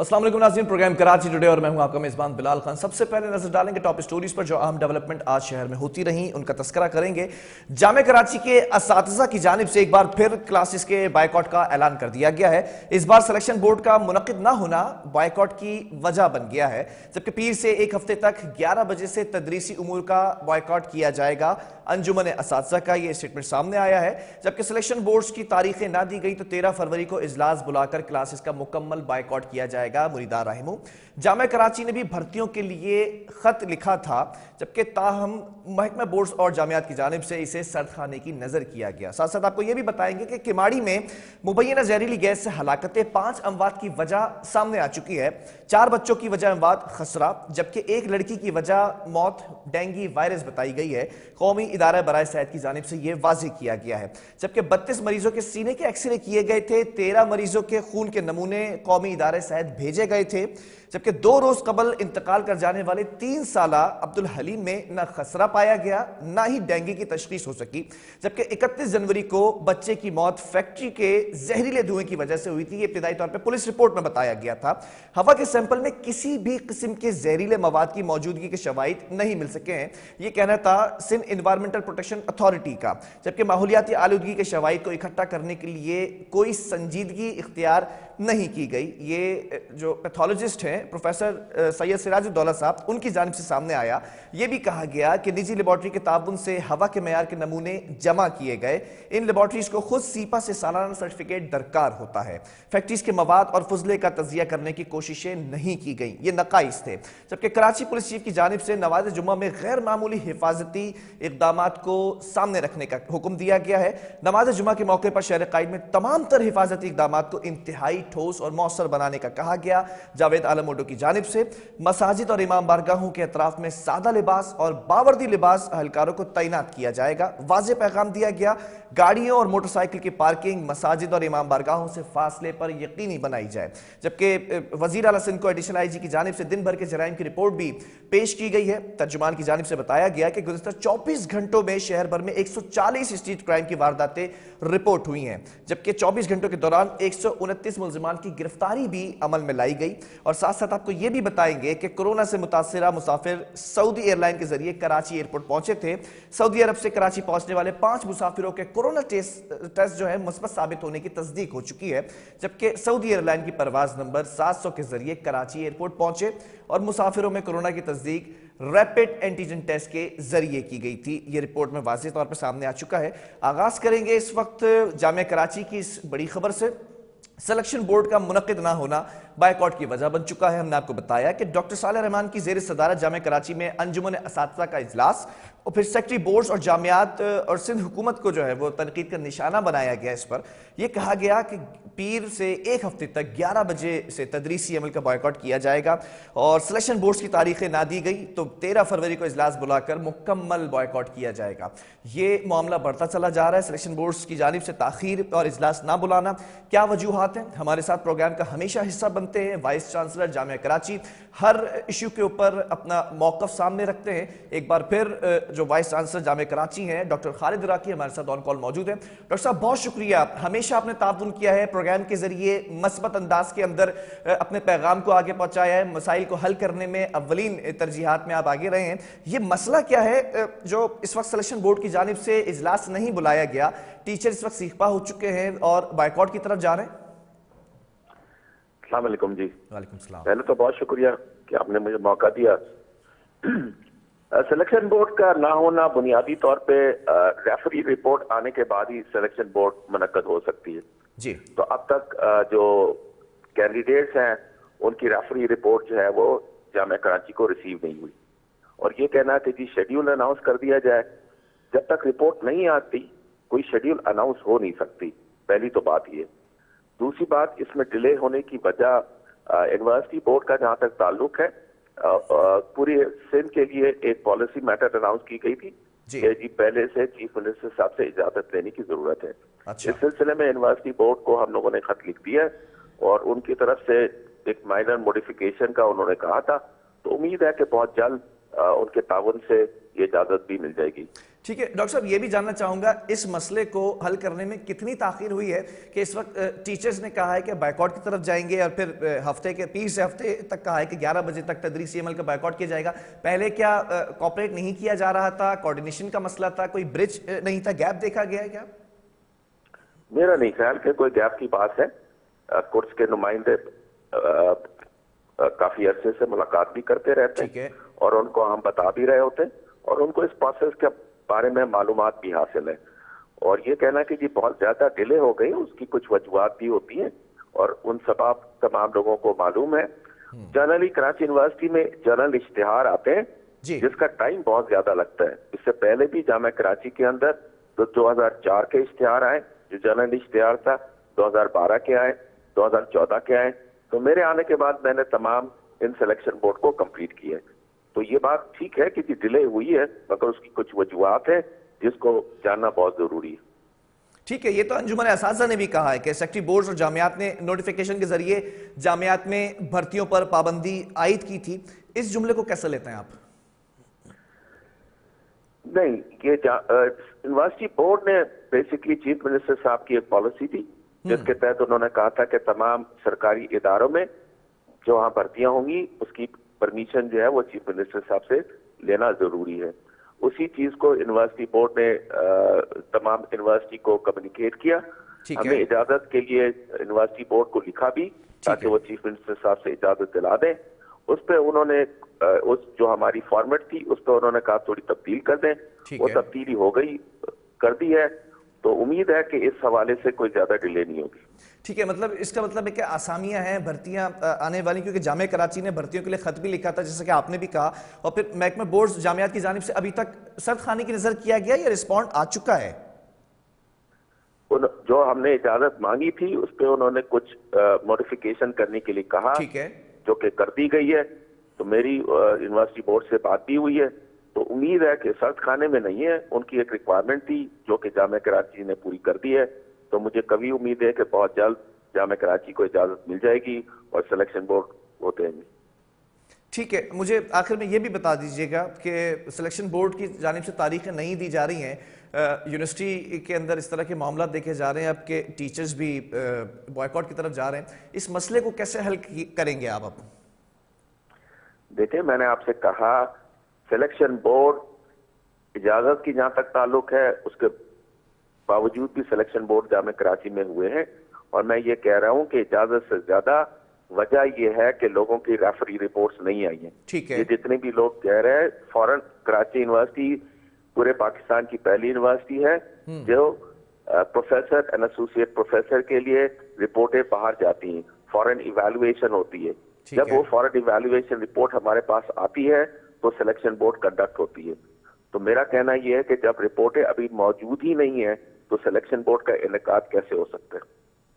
अस्सलाम वालेकुम नाज़रीन, प्रोग्राम कराची टुडे और मैं हूं आपका मेज़बान बिलाल खान। सबसे पहले नजर डालेंगे टॉप स्टोरीज पर जो अहम डेवलपमेंट आज शहर में होती रही, उनका तस्करा करेंगे। जामे कराची के असातिज़ा की जानिब से एक बार फिर क्लासेस के बायकॉट का ऐलान कर दिया गया है। इस बार सिलेक्शन बोर्ड का मुनक्किद ना होना बायकॉट की वजह बन गया है, जबकि पीर से एक हफ्ते तक 11 बजे से तदरीसी उमूर का बायकॉट किया जाएगा। अंजुमन असातिज़ा का यह स्टेटमेंट सामने आया है। जबकि सिलेक्शन बोर्ड्स की तारीखें ना दी गई तो 13 फरवरी को इजलास बुलाकर क्लासेस का मुकम्मल बायकॉट किया जाएगा। मुरीदार रहमू जामे कराची ने भी भर्तियों के लिए खत लिखा था, जबकि ताहम महकमा बोर्ड्स और जामियात की जानिब से इसे सर्द खाने की नजर किया गया। साथ साथ आपको यह भी बताएंगे कि किमाड़ी में मुबैना जहरीली गैस से हलाकतें 5 अमवात की वजह सामने आ चुकी है। 4 बच्चों की वजह अमवात खसरा, जबकि एक लड़की की वजह मौत डेंगू वायरस बताई गई है। कौमी इदारा बराए सेहत की जानिब से यह वाज़ेह किया गया है। जबकि 32 मरीजों के सीने के एक्सरे किए गए थे, 13 मरीजों के खून के नमूने कौमी इदारे सेहत भेजे गए थे। जबकि 2 रोज कबल इंतकाल कर जाने वाले 3 साला अब्दुल हलीम में न खसरा पाया गया, न ही डेंगू की तशखीस हो सकी। जबकि 31 जनवरी को बच्चे की मौत फैक्ट्री के जहरीले धुएं की वजह से हुई थी। इब्तिदाई तौर पर पुलिस रिपोर्ट में बताया गया था। हवा के सैंपल में किसी भी किस्म के जहरीले मवाद की मौजूदगी के शवाहिद नहीं मिल सके हैं, यह कहना था सिंध एनवायरमेंटल प्रोटेक्शन अथॉरिटी का। जबकि माहौलियाती आलूदगी के शवाहिद को इकट्ठा करने के लिए कोई संजीदगी इख्तियार नहीं की गई। ये जो पैथोलॉजिस्ट हैं प्रोफेसर सैयद सिराजुद्दौला साहब, उनकी जानिब से सामने आया। यह भी कहा गया कि निजी लेबॉर्ट्री के ताउन से हवा के मयार के नमूने जमा किए गए। इन लेबॉर्ट्रीज को खुद सीपा से सालाना सर्टिफिकेट दरकार होता है। फैक्ट्रीज के मवाद और फुजले का तजिया करने की कोशिशें नहीं की गई, ये नकाइस थे। जबकि कराची पुलिस चीफ की जानिब से नवाज जुम्मा में गैर मामूली हिफाजती इकदाम को सामने रखने का हुक्म दिया गया है। नमाज जुम्मा के मौके पर शहर कायद में तमाम तर हिफाजती इकदाम को इंतहाई ठोस और मौसर बनाने का कहा गया। जावेद आलम ओडो की जानिब से मसाजिद और इमाम बारगाहों के अतराफ में सादा लिबास और बावर्दी लिबास अहलकारों को तैनात किया जाएगा। वाज़ेह पैगाम दिया गया, गाड़ियों और मोटरसाइकिल की पार्किंग मसाजिद और इमाम बारगाहों से फासले पर यकीनी बनाई जाए। जबकि वजीर आला सिंध को एडिशनल आईजी की जानिब से दिन भर के जराइम की रिपोर्ट भी पेश की गई है। तर्जुमान की जानिब से बताया गया कि गुज़िश्ता 24 घंटों में शहर भर में 140 स्ट्रीट क्राइम की वारदातें रिपोर्ट हुई हैं, जबकि 24 घंटों के दौरान 129 मुलजिमान की गिरफ्तारी भी अमल में लाई गई। और साथ साथ आपको यह भी बताएंगे कि कोरोना से मुतासिरा मुसाफिर सऊदी एयरलाइन के जरिए कराची एयरपोर्ट पहुंचे थे। सऊदी अरब से कराची पहुंचने वाले 5 मुसाफिरों के कोरोना टेस्ट जो है मुस्बत साबित होने की तस्दीक हो चुकी है। जबकि सऊदी एयरलाइन की परवाज नंबर 700 के जरिए कराची एयरपोर्ट पहुंचे और मुसाफिरों में कोरोना की तस्दीक रैपिड एंटीजन टेस्ट के जरिए की गई थी। यह रिपोर्ट में वाज़ेह तौर पर सामने आ चुका है। आगाज करेंगे इस वक्त जामिया कराची की इस बड़ी खबर से। सिलेक्शन बोर्ड का मुनक्किद ना होना बायकॉट की वजह बन चुका है। हमने आपको बताया कि डॉक्टर सालेह रहमान की जेर सदारत जामिया कराची में अंजुमन असातिज़ा का इजलास और फिर सेक्रेटरी बोर्ड्स और जामियात और सिंध हुकूमत को जो है वो तनकीद का निशाना बनाया गया। इस पर यह कहा गया कि पीर से एक हफ्ते तक 11 बजे से तदरीसी अमल का बायकॉट किया जाएगा और सिलेक्शन बोर्ड्स की तारीखें ना दी गई तो 13 फरवरी को इजलास बुलाकर मुकम्मल बायकॉट किया जाएगा। ये मामला बढ़ता चला जा रहा है। सिलेक्शन बोर्ड्स की जानिब से ताखीर और इजलास ना बुलाना, क्या वजूहात हैं? हमारे साथ प्रोग्राम का हमेशा हिस्सा बनते हैं वाइस चांसलर जामिया कराची, हर इशू के ऊपर अपना मौकफ सामने रखते हैं। एक बार फिर जो वाइस चांसलर जामिया कराची हैं डॉक्टर खालिद इराकी हमारे साथ ऑन कॉल मौजूद हैं। डॉक्टर साहब बहुत शुक्रिया, हमेशा आपने ताउन किया है, प्रोग्राम के जरिए मस्बत अंदाज के अंदर अपने पैगाम को आगे पहुंचाया है, मसाइल को हल करने में अव्वलीन तरजीहात में आप आगे रहे हैं। ये मसला क्या है जो इस वक्त सिलेक्शन बोर्ड की जानिब से इजलास नहीं बुलाया गया? टीचर इस वक्त सीखपा हो चुके हैं और बायकॉट की तरफ जा रहे हैं। अस्सलाम वालेकुम जी। वालेकुम सलाम। पहले तो बहुत शुक्रिया कि आपने मुझे मौका दिया। सिलेक्शन बोर्ड का ना होना बुनियादी तौर पे रेफरी रिपोर्ट आने के बाद ही सिलेक्शन बोर्ड मुनक्कद हो सकती है जी। तो अब तक जो कैंडिडेट्स हैं उनकी रेफरी रिपोर्ट जो है वो जामिया कराची को रिसीव नहीं हुई और ये कहना है कि जी शेड्यूल अनाउंस कर दिया जाए, जब तक रिपोर्ट नहीं आती कोई शेड्यूल अनाउंस हो नहीं सकती। पहली तो बात ये। दूसरी बात, इसमें डिले होने की वजह यूनिवर्सिटी बोर्ड का जहां तक ताल्लुक है पूरी सिंध के लिए एक पॉलिसी मैटर अनाउंस की गई थी कि जी पहले से चीफ मिनिस्टर साहब से इजाजत लेने की जरूरत है। अच्छा। इस सिलसिले में यूनिवर्सिटी बोर्ड को हम लोगों ने खत लिख दिया और उनकी तरफ से एक माइनर मॉडिफिकेशन का उन्होंने कहा था, तो उम्मीद है कि बहुत जल्द उनके ताउन से ये इजाजत भी मिल जाएगी। ठीक है डॉक्टर साहब, ये भी जानना चाहूंगा इस मसले को हल करने में कितनी ताखीर हुई है कि इस वक्त टीचर्स ने कहा है कि बायकॉट की तरफ जाएंगे और फिर हफ्ते के पीर से हफ्ते तक कहा है कि 11 बजे तक तदरीसी अमल का बायकॉट किया जाएगा। पहले क्या कॉपरेट नहीं किया जा रहा था, कोऑर्डिनेशन का मसला था, कोई ब्रिज नहीं था, गैप देखा गया है क्या? मेरा नहीं ख्याल कि कोई गैप की बात है। कोर्ट्स के नुमाइंदे काफी अरसे से मुलाकात भी करते रहते ठीक है। हैं और उनको हम बता भी रहे होते हैं और उनको इस प्रोसेस के बारे में मालूमात भी हासिल है। और ये कहना कि जी बहुत ज्यादा डिले हो गई, उसकी कुछ वजूहात भी होती हैं और उन सबब तमाम लोगों को मालूम है। जनरली कराची यूनिवर्सिटी में जर्नल इश्तिहार आते हैं जी। जिसका टाइम बहुत ज्यादा लगता है। इससे पहले भी जामिया कराची के अंदर तो 2004 के इश्तिहार आए, जो जर्नल इश्तिहार था, 2012 के आए, 2014 के आए। तो मेरे आने के बाद मैंने तमाम इन सिलेक्शन बोर्ड को कंप्लीट किया है। तो ये बात ठीक है कि डिले हुई है, मगर उसकी कुछ वजूहात है जिसको जानना बहुत जरूरी है। ठीक है, ये तो अंजुमन असातिज़ा ने भी कहा है कि सेक्रेटरी बोर्ड और जामियात ने नोटिफिकेशन के जरिए जामियात में भर्तियों पर पाबंदी आयद की थी। इस जुमले को कैसे लेते हैं आप? नहीं, ये यूनिवर्सिटी बोर्ड ने बेसिकली चीफ मिनिस्टर साहब की एक पॉलिसी थी जिसके तहत उन्होंने कहा था कि तमाम सरकारी इदारों में जो वहां भर्तियां होंगी उसकी परमिशन जो है वो चीफ मिनिस्टर साहब से लेना जरूरी है। उसी चीज को यूनिवर्सिटी बोर्ड ने तमाम यूनिवर्सिटी को कम्युनिकेट किया। हमें इजाजत के लिए यूनिवर्सिटी बोर्ड को लिखा भी ताकि वो चीफ मिनिस्टर साहब से इजाजत दिला दें। उस पर उन्होंने उस जो हमारी फॉर्मेट थी उस पर उन्होंने कहा थोड़ी तब्दील कर दें। वो तब्दीली हो गई, कर दी है। तो उम्मीद है कि इस हवाले से कोई ज्यादा डिले नहीं होगी। ठीक है, मतलब इसका मतलब है कि आसामियां हैं भर्तियां आने वाली, क्योंकि जामिया कराची ने भर्तियों के लिए खत भी लिखा था जैसे कि आपने भी कहा, और फिर महकमा बोर्ड जामियात की जानिब से अभी तक सर्द खाने की नजर किया गया या रिस्पॉन्ड आ चुका है? जो हमने इजाजत मांगी थी उस पर उन्होंने कुछ मॉडिफिकेशन करने के लिए कहा, ठीक है, जो कि कर दी गई है। तो मेरी यूनिवर्सिटी बोर्ड से बात भी हुई है, तो उम्मीद है कि सर्द खाने में नहीं है। उनकी एक रिक्वायरमेंट थी जो कि जामिया कराची ने पूरी कर दी है। तो मुझे कभी उम्मीद है कि बहुत जल्द जामिया कराची को इजाजत मिल जाएगी और सिलेक्शन बोर्ड होते हैं। ठीक है, मुझे आखिर में ये भी बता दीजिएगा कि सिलेक्शन बोर्ड की जानिब से तारीखें नहीं दी जा रही हैं, यूनिवर्सिटी के अंदर इस तरह के मामला देखे जा रहे हैं, आपके टीचर्स भी बॉयकॉट की तरफ जा रहे हैं, इस मसले को कैसे हल करेंगे आप? देखिए, मैंने आपसे कहा सिलेक्शन बोर्ड इजाजत की जहां तक ताल्लुक है उसके बावजूद भी सिलेक्शन बोर्ड जामिया कराची में हुए हैं। और मैं ये कह रहा हूं कि इजाजत से ज्यादा वजह यह है कि लोगों की रेफरी रिपोर्ट्स नहीं आई हैं। ठीक है, ये जितने भी लोग कह रहे हैं, फॉरेन कराची यूनिवर्सिटी पूरे पाकिस्तान की पहली यूनिवर्सिटी है जो प्रोफेसर एंड एसोसिएट प्रोफेसर के लिए रिपोर्टें बाहर जाती हैं, फॉरेन इवैल्यूएशन होती है। जब वो फॉरेन इवैल्यूएशन रिपोर्ट हमारे पास आती है तो सिलेक्शन बोर्ड कंडक्ट होती है। तो मेरा कहना यह है कि जब रिपोर्टें अभी मौजूद ही नहीं है तो सिलेक्शन बोर्ड का इनेकाद कैसे हो सकता है?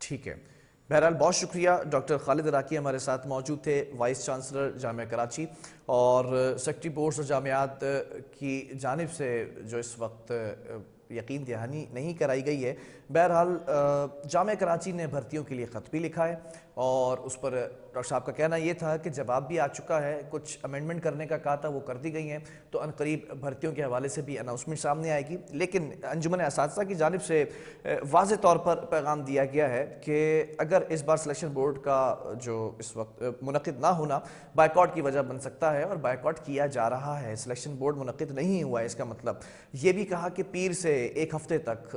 ठीक है, बहरहाल बहुत शुक्रिया। डॉक्टर खालिद इराकी हमारे साथ मौजूद थे, वाइस चांसलर जामिया कराची, और सेक्रेटरी बोर्ड और जामियात की जानिब से जो इस वक्त यकीन दहानी नहीं कराई गई है। बहरहाल जामिया कराची ने भर्तियों के लिए ख़त भी लिखा है और उस पर डॉक्टर साहब का कहना यह था कि जवाब भी आ चुका है, कुछ अमेंडमेंट करने का कहा था वो कर दी गई हैं, तो अनकरीब भर्तियों के हवाले से भी अनाउंसमेंट सामने आएगी। लेकिन अंजुमन असातिज़ा की जानिब से वाज़ेह तौर पर पैगाम दिया गया है कि अगर इस बार सिलेक्शन बोर्ड का जो इस वक्त मुनक़िद ना होना बायकॉट की वजह बन सकता है, और बायकॉट किया जा रहा है, सिलेक्शन बोर्ड मुनक़िद नहीं हुआ है इसका मतलब। ये भी कहा कि पीर से एक हफ्ते तक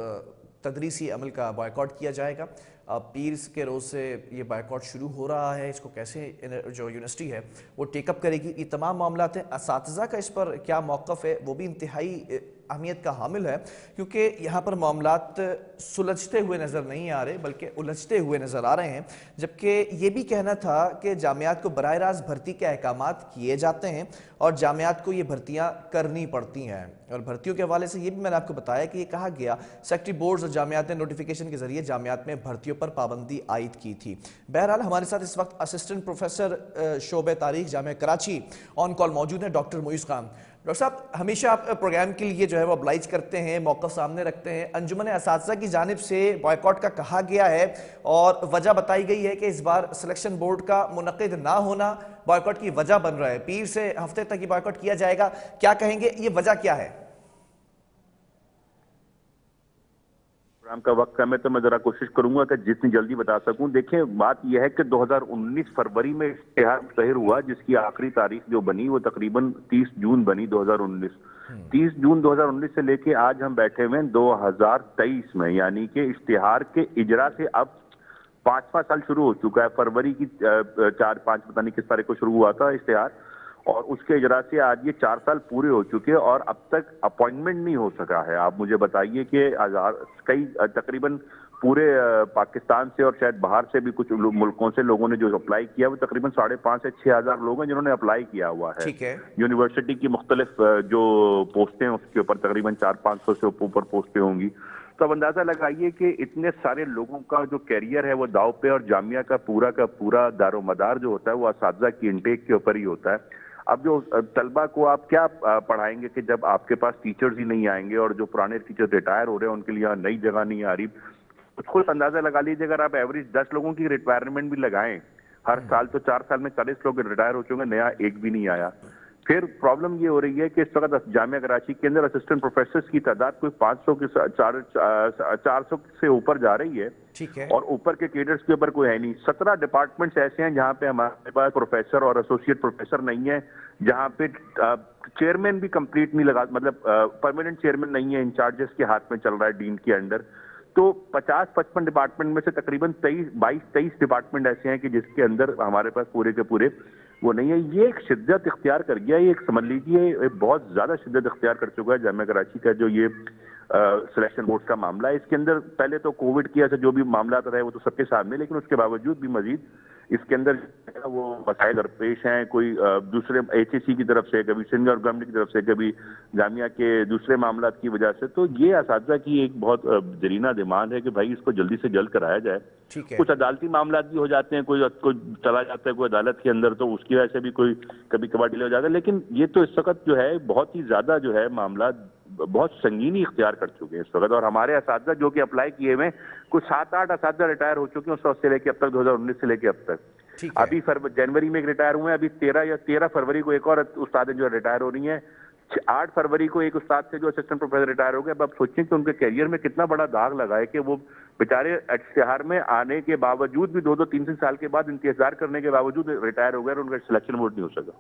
तदरीसी अमल का बायकॉट किया जाएगा। अब पीर के रोज़ से ये बायकॉट शुरू हो रहा है, इसको कैसे जो यूनिवर्सिटी है वो टेकअप करेगी, ये तमाम मामला हैं। असातिज़ा का इस पर क्या मौक़िफ़ है वो भी इंतहाई अहमियत का हामिल है, क्योंकि यहाँ पर मामलात सुलझते हुए नज़र नहीं आ रहे बल्कि उलझते हुए नज़र आ रहे हैं। जबकि ये भी कहना था कि जामियात को बराह रास्त भर्ती के अहकामात किए जाते हैं और जामियात को ये भर्तियाँ करनी पड़ती हैं। और भर्तियों के हवाले से ये भी मैंने आपको बताया कि ये कहा गया सेक्रेटरी बोर्ड और जामियात ने नोटिफिकेशन के जरिए जामियात में भर्तियों पर पाबंदी आयद की थी। बहरहाल हमारे साथ इस वक्त असिस्टेंट प्रोफेसर शोबे तारीख जामिया कराची ऑन कॉल मौजूद हैं, डॉक्टर मुईज़ खान। डॉक्टर साहब, हमेशा आप प्रोग्राम के लिए जो है वो अब्लाइज करते हैं, मौक़िफ़ सामने रखते हैं। अंजुमन असातिज़ा की जानिब से बॉयकॉट का कहा गया है और वजह बताई गई है कि इस बार सिलेक्शन बोर्ड का मुनक़िद ना होना बॉयकॉट की वजह बन रहा है, पीर से हफ्ते तक ये बॉयकॉट किया जाएगा। क्या कहेंगे, ये वजह क्या है? प्रोग्राम का वक्त कम है तो मैं जरा कोशिश करूंगा कि जितनी जल्दी बता सकूं। देखें, बात यह है कि 2019 फरवरी में इश्तिहार जाहिर हुआ, जिसकी आखिरी तारीख जो बनी वो तकरीबन 30 जून बनी 2019। 30 जून 2019 से लेके आज हम बैठे हुए हैं 2023 में, यानी कि इश्तिहार के इजरा से अब 5वां साल शुरू हो चुका है। फरवरी की 4-5 पता नहीं किस तारीख को शुरू हुआ था इश्तिहार, और उसके इजरा से आज ये 4 साल पूरे हो चुके हैं और अब तक अपॉइंटमेंट नहीं हो सका है। आप मुझे बताइए कि कई तकरीबन पूरे पाकिस्तान से और शायद बाहर से भी कुछ मुल्कों से लोगों ने जो अप्लाई किया, वो तकरीबन 5,500 से 6,000 लोग हैं जिन्होंने अप्लाई किया हुआ है। ठीक है। यूनिवर्सिटी की मुख्तलिफ जो पोस्टें हैं उसके ऊपर तकरीबन 400-500 से ऊपर पोस्टें होंगी। तो अब अंदाजा लगाइए कि इतने सारे लोगों का जो कैरियर है वो दाव पे, और जामिया का पूरा दारोमदार जो होता है वो असातिज़ा की इनटेक के ऊपर ही होता है। अब जो तलबा को आप क्या पढ़ाएंगे कि जब आपके पास टीचर्स ही नहीं आएंगे, और जो पुराने टीचर्स रिटायर हो रहे हैं उनके लिए यहाँ नई जगह नहीं आ रही। खुद अंदाजा लगा लीजिए, अगर आप एवरेज 10 लोगों की रिटायरमेंट भी लगाएं हर साल, तो 4 साल में 40 लोग रिटायर हो चुके, नया एक भी नहीं आया। फिर प्रॉब्लम ये हो रही है कि इस वक्त जामिया कराची के अंदर असिस्टेंट प्रोफेसर की तादाद कोई 500 के 400 से ऊपर जा रही है। ठीक है। और ऊपर के कैडर्स के ऊपर कोई है नहीं। 17 डिपार्टमेंट्स ऐसे हैं जहां पे हमारे पास प्रोफेसर और एसोसिएट प्रोफेसर नहीं है, जहां पे चेयरमैन भी कंप्लीट नहीं लगा, मतलब परमानेंट चेयरमैन नहीं है, इंचार्जेस के हाथ में चल रहा है, डीन के अंडर। तो 50-55 डिपार्टमेंट में से तकरीबन 22-23 डिपार्टमेंट ऐसे हैं कि जिसके अंदर हमारे पास पूरे के पूरे वो नहीं है। ये एक शिद्दत इख्तियार कर गया, ये एक समझ लीजिए बहुत ज्यादा शिद्दत इख्तियार कर चुका है जामिया कराची का जो ये सिलेक्शन बोर्ड का मामला है। इसके अंदर पहले तो कोविड की ऐसे जो भी मामला रहे वो तो सबके सामने, लेकिन उसके बावजूद भी मजीद इसके अंदर वो मसाइल दरपेश हैं। कोई दूसरे HSC की तरफ से, कभी सिंध गवर्नमेंट की तरफ से, कभी जामिया के दूसरे मामला की वजह से। तो ये असातिज़ा की एक बहुत जरीना डिमांड है कि भाई इसको जल्दी से जल्द कराया जाए। ठीक है। कुछ अदालती मामला भी हो जाते हैं, कोई चला जाता है कोई अदालत के अंदर, तो उसकी वजह से भी कोई कभी कभार डिले हो जाता है। लेकिन ये तो इस वक्त जो है बहुत ही ज्यादा जो है मामला बहुत संगीनी इख्तियार कर चुके हैं इस वक्त। और हमारे असातिज़ा जो कि अप्लाई किए हुए, कुछ 7-8 असातिज़ा रिटायर हो चुके हैं उस वक्त से लेके अब तक, 2019 से लेके अब तक। अभी जनवरी में एक रिटायर हुए हैं, अभी 13 फरवरी को एक और उस्ताद जो रिटायर हो रही हैं। 8 फरवरी को एक उस्ताद से जो असिस्टेंट प्रोफेसर रिटायर हो गए। अब आप सोचें कि उनके करियर में कितना बड़ा दाग लगा है कि वो बेचारे इश्तिहार में आने के बावजूद भी 2-2, 3-3 साल के बाद इंतजार करने के बावजूद रिटायर हो गए और उनका सिलेक्शन बोर्ड नहीं हो सका।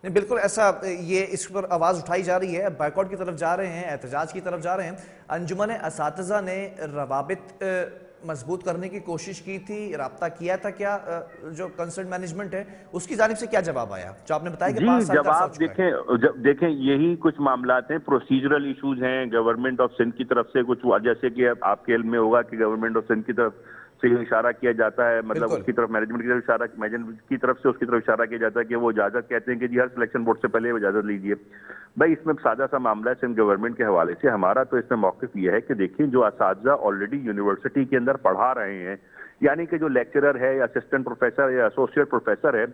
नहीं, बिल्कुल ऐसा, ये इस पर आवाज़ उठाई जा रही है, बायकॉट की तरफ जा रहे हैं, एहतजाज की तरफ जा रहे हैं। अंजुमन असातिज़ा ने रवाबित मजबूत करने की कोशिश की थी, राब्ता किया था क्या? जो कंसर्न मैनेजमेंट है उसकी जानिब से क्या जवाब आया, जो आपने बताया कि 5 साल का जवाब देखें यही कुछ मामलात हैं, प्रोसीजरल इश्यूज हैं गवर्नमेंट ऑफ सिंध की तरफ से। कुछ जैसे कि आपके इल्म में होगा कि गवर्नमेंट ऑफ सिंध की तरफ से इशारा किया जाता है, मतलब उसकी तरफ मैनेजमेंट की तरफ से उसकी तरफ इशारा किया जाता है कि वो इजाजत कहते हैं कि जी हर सिलेक्शन बोर्ड से पहले इजाजत लीजिए। भाई इसमें सादा सा मामला है सिंध गवर्नमेंट के हवाले से। हमारा तो इसमें मौक़िफ़ ये है कि देखिए, जो असातिज़ा ऑलरेडी यूनिवर्सिटी के अंदर पढ़ा रहे हैं, यानी कि जो लेक्चरर है या असिस्टेंट प्रोफेसर या एसोसिएट प्रोफेसर है,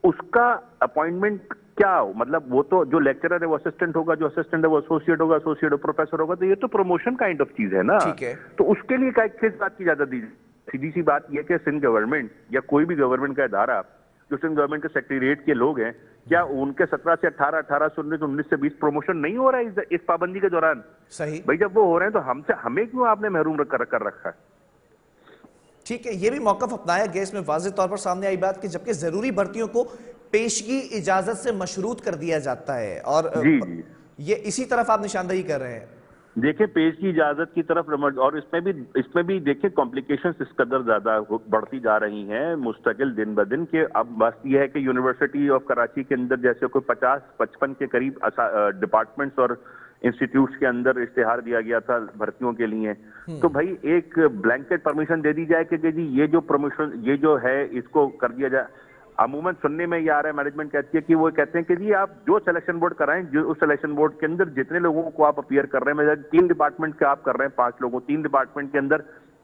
उसका अपॉइंटमेंट क्या हो, मतलब वो तो जो लेक्चरर है वो असिस्टेंट होगा, जो असिस्टेंट है वो एसोसिएट होगा, एसोसिएट प्रोफेसर होगा। तो ये तो प्रमोशन काइंड ऑफ चीज है ना। ठीक है। तो उसके लिए किस बात की इजाजत दीजिए? सीधी सी बात यह कि सिंध गवर्नमेंट या कोई भी गवर्नमेंट का इदारा, जो सिंध गवर्नमेंट के सेक्रेटरीट के लोग हैं, क्या उनके 17 से 18, 18 से 19, 19 से 20 प्रमोशन नहीं हो रहा है इस पाबंदी के दौरान? सही भाई जब वो हो रहे हैं तो हमें क्यों आपने महरूम कर रखा है? ठीक है, ये भी मौक़िफ़ अपनाया गया। इसमें वाज़ेह तौर पर सामने आई बात कि जबकि जरूरी भर्तियों को पेशगी इजाजत से मशरूत कर दिया जाता है, और जी ये इसी तरफ आप निशानदही कर रहे हैं। देखिए, पेश की इजाजत की तरफ, और इसमें भी देखिए कॉम्प्लिकेशंस इस कदर ज्यादा बढ़ती जा रही हैं मुस्तकिल दिन ब दिन के। अब बात यह है कि यूनिवर्सिटी ऑफ कराची के अंदर जैसे कोई 50-55 के करीब डिपार्टमेंट्स और इंस्टीट्यूट्स के अंदर इश्तिहार दिया गया था भर्तियों के लिए। तो भाई एक ब्लैंकेट परमिशन दे दी जाए कि जी ये जो प्रमोशन ये जो है इसको कर दिया जाए। अमूमन सुनने में ये आ रहा है, मैनेजमेंट कहती है कि वो कहते हैं कि जी आप जो सिलेक्शन बोर्ड कराएं, जो उस सिलेक्शन बोर्ड के अंदर जितने लोगों को आप अपीयर कर रहे हैं, 3 डिपार्टमेंट के आप कर रहे हैं 5 लोगों, 3 डिपार्टमेंट के अंदर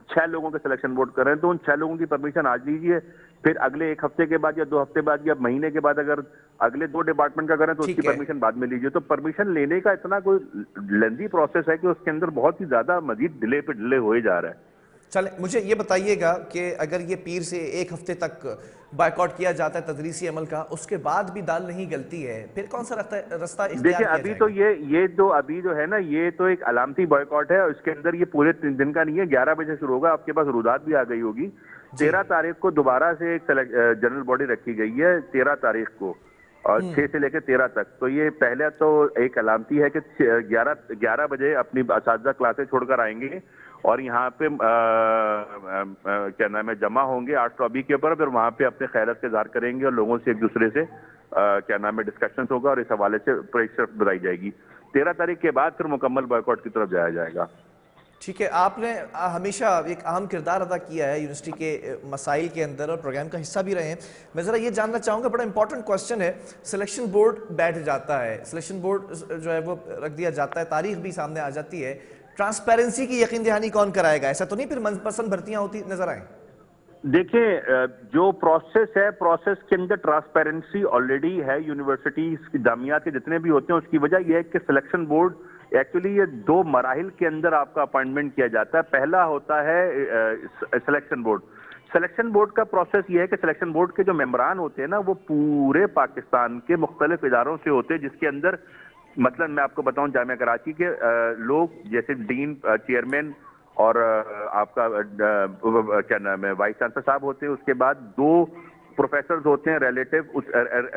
6 लोगों के सिलेक्शन बोर्ड कर रहे हैं, तो उन 6 लोगों की परमिशन आज लीजिए, फिर अगले 1 हफ्ते के बाद या 2 हफ्ते बाद या महीने के बाद अगर अगले 2 डिपार्टमेंट का करें तो उसकी परमिशन बाद में लीजिए। तो परमिशन लेने का इतना कोई लेंथी प्रोसेस है कि उसके अंदर बहुत ही ज्यादा मजीद डिले पे डिले हो जा रहा है। चले, मुझे ये बताइएगा कि अगर ये पीर से एक हफ्ते तक बायकॉट किया जाता है तदरीसी अमल का, उसके बाद भी दाल नहीं गलती है, फिर कौन सा रास्ता इख्तियार देखिए किया अभी जाएगा? तो ये तो अभी जो है ना, ये तो एक अलामती बॉयकॉट है और इसके अंदर ये पूरे 3 दिन का नहीं है, 11 बजे शुरू होगा। आपके पास रुदात भी आ गई होगी। 13 तारीख को दोबारा से एक जनरल बॉडी रखी गई है, 13 तारीख को, और 6 से लेकर 13 तक। तो ये पहले तो एक अलामती है कि 11 बजे अपनी असातिज़ा क्लासेस छोड़कर आएंगे और यहाँ पे क्या नाम है, जमा होंगे 8 लॉबी के ऊपर, फिर वहाँ पे अपने खैरत का इज़हार करेंगे और लोगों से एक दूसरे से क्या नाम है डिस्कशन होगा और इस हवाले से प्रेशर बताई जाएगी। 13 तारीख के बाद फिर मुकम्मल बॉयकॉट की तरफ जाया जाएगा। ठीक है, आपने हमेशा एक अहम किरदार अदा किया है यूनिवर्सिटी के मसाइल के अंदर और प्रोग्राम का हिस्सा भी रहे हैं। मैं ज़रा ये जानना चाहूँगा, बड़ा इंपॉर्टेंट क्वेश्चन है, सिलेक्शन बोर्ड बैठ जाता है, सिलेक्शन बोर्ड जो है वो रख दिया जाता है, तारीख भी सामने आ जाती है, ट्रांसपेरेंसी की यकीन दहानी कौन कराएगा? ऐसा तो नहीं फिर मनपसंद भर्तियां होती नजर आए? देखिए जो प्रोसेस है, प्रोसेस के अंदर ट्रांसपेरेंसी ऑलरेडी है। यूनिवर्सिटी जामियात के जितने भी होते हैं, उसकी वजह यह है कि सिलेक्शन बोर्ड एक्चुअली ये 2 मराहिल के अंदर आपका अपॉइंटमेंट किया जाता है। पहला होता है सिलेक्शन बोर्ड। सिलेक्शन बोर्ड का प्रोसेस ये है कि सिलेक्शन बोर्ड के जो मेंबरान होते हैं ना, वो पूरे पाकिस्तान के मुख्तलिफ इदारों से होते हैं, जिसके अंदर मतलब मैं आपको बताऊं, जामिया कराची के लोग जैसे डीन, चेयरमैन और आपका क्या नाम है वाइस चांसलर साहब होते हैं। उसके बाद 2 प्रोफेसर होते हैं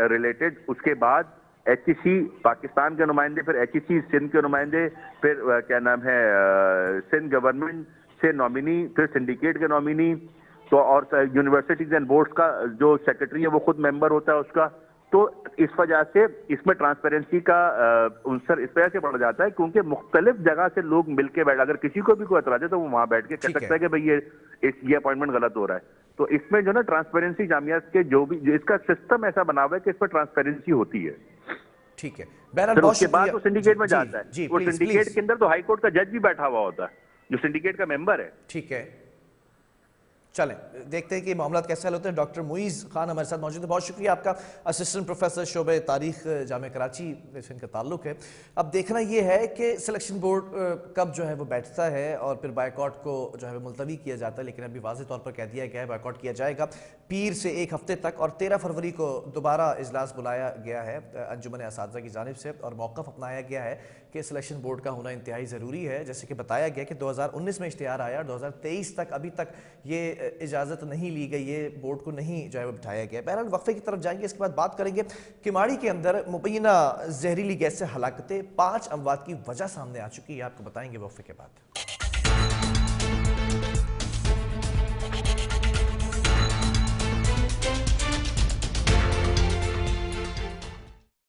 रिलेटेड। उसके बाद HEC पाकिस्तान के नुमाइंदे, फिर HEC सिंध के नुमाइंदे, फिर क्या नाम है सिंध गवर्नमेंट से नॉमिनी, फिर सिंडिकेट के नॉमिनी। तो और यूनिवर्सिटीज एंड बोर्ड्स का जो सेक्रेटरी है वो खुद मेंबर होता है उसका। तो इस वजह से इसमें ट्रांसपेरेंसी का उनसर इस वजह से बढ़ जाता है क्योंकि मुख्तलिफ जगह से लोग मिलके बैठ, अगर किसी को भी कोई एतराज है तो वो वहां बैठ के कह सकता है कि भाई ये अपॉइंटमेंट गलत हो रहा है। तो इसमें जो ना ट्रांसपेरेंसी जामियात के जो इसका सिस्टम ऐसा बना हुआ है कि इस पर ट्रांसपेरेंसी होती है। ठीक है, फिर उसके बाद वो सिंडिकेट में जाता है। वो सिंडिकेट के अंदर तो हाई कोर्ट का जज भी बैठा हुआ होता है जो सिंडिकेट का मेंबर है। ठीक है, चलें देखते हैं कि मामला कैसे हल होते हैं। डॉक्टर मुईज़ खान हमारे साथ मौजूद है, बहुत शुक्रिया आपका। असिस्टेंट प्रोफेसर शोबे तारीख जामिया कराची से इनका ताल्लुक है। अब देखना यह है कि सिलेक्शन बोर्ड कब जो है वो बैठता है और फिर बायकॉट को जो है वो मुलतवी किया जाता है, लेकिन अभी वाज़ेह तौर पर कह दिया गया है बायकॉट किया जाएगा पीर से 1 हफ्ते तक, और 13 फरवरी को दोबारा इजलास बुलाया गया है अंजुमन असातिज़ा की जानिब से, और मौक़िफ़ अपनाया गया है कि सिलेक्शन बोर्ड का होना इंतहाई ज़रूरी है। जैसे कि बताया गया कि 2019 में इश्तिहार आया और 2023 तक अभी तक ये इजाज़त नहीं ली गई, ये बोर्ड को नहीं जो है वो बिठाया गया। बहरहाल वक्फे की तरफ जाएंगे, इसके बाद बात करेंगे। किमाड़ी के अंदर मुबैना जहरीली गैस से हलाकतें, 5 अमवात की वजह सामने आ चुकी है, आपको बताएंगे वक्फे के बाद।